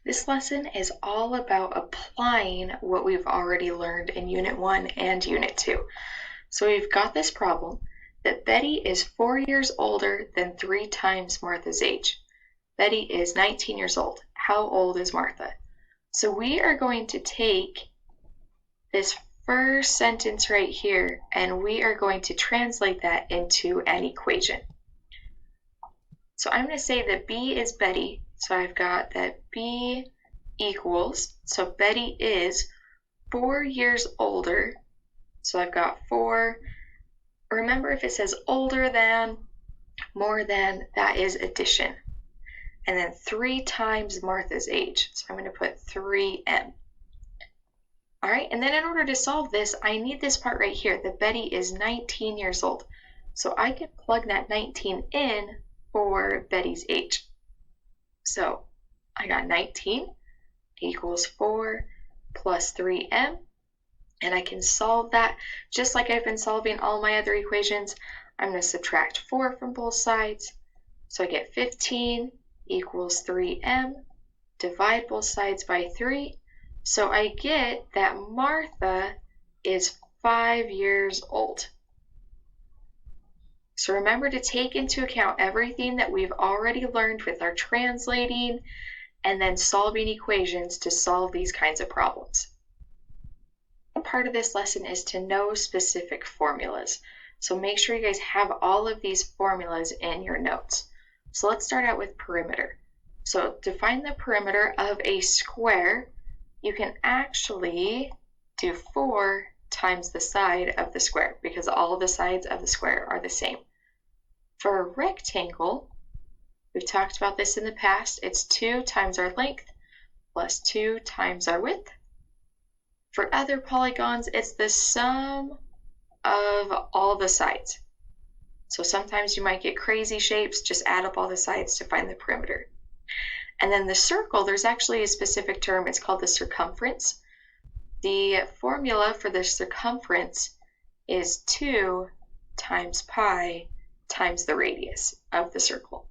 This lesson is all about applying what we've already learned in Unit 1 and Unit 2. So we've got this problem that Betty is 4 years older than 3 times Martha's age. Betty is 19 years old. How old is Martha? So we are going to take this first sentence right here and we are going to translate that into an equation. So I'm going to say that B is Betty. So I've got that B equals, so Betty is 4 years older. So I've got 4. Remember, if it says older than, more than, that is addition. And then 3 times Martha's age. So I'm going to put 3m. All right, and then in order to solve this, I need this part right here, that Betty is 19 years old. So I can plug that 19 in for Betty's age. So I got 19 equals 4 plus 3m, and I can solve that just like I've been solving all my other equations. I'm going to subtract 4 from both sides, so I get 15 equals 3m, divide both sides by 3, so I get that Martha is 5 years old. So remember to take into account everything that we've already learned with our translating and then solving equations to solve these kinds of problems. Part of this lesson is to know specific formulas. So make sure you guys have all of these formulas in your notes. So let's start out with perimeter. So to find the perimeter of a square, you can actually do 4 times the side of the square because all the sides of the square are the same. For a rectangle, we've talked about this in the past, it's 2 times our length plus 2 times our width. For other polygons, it's the sum of all the sides. So sometimes you might get crazy shapes, just add up all the sides to find the perimeter. And then the circle, there's actually a specific term, it's called the circumference. The formula for the circumference is 2 times pi times the radius of the circle.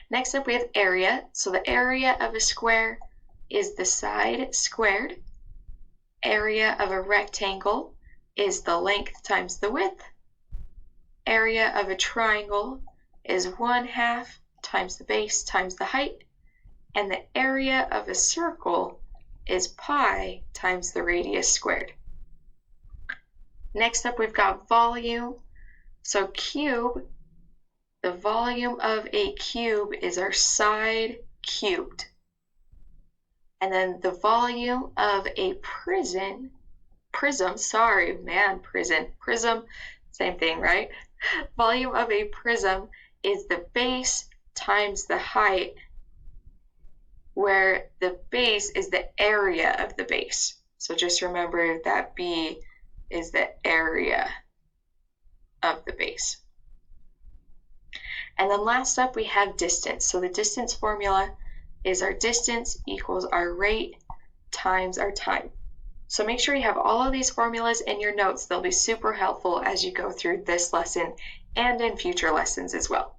Next up we have area. So the area of a square is the side squared. Area of a rectangle is the length times the width. Area of a triangle is 1/2 times the base times the height. And the area of a circle is pi times the radius squared. Next up we've got volume. So cube, the volume of a cube is our side cubed. And then the volume of a prism, same thing, right? Volume of a prism is the base times the height, where the base is the area of the base. So just remember that B is the area of the base. And then last up we have distance. So the distance formula is our distance equals our rate times our time. So make sure you have all of these formulas in your notes. They'll be super helpful as you go through this lesson and in future lessons as well.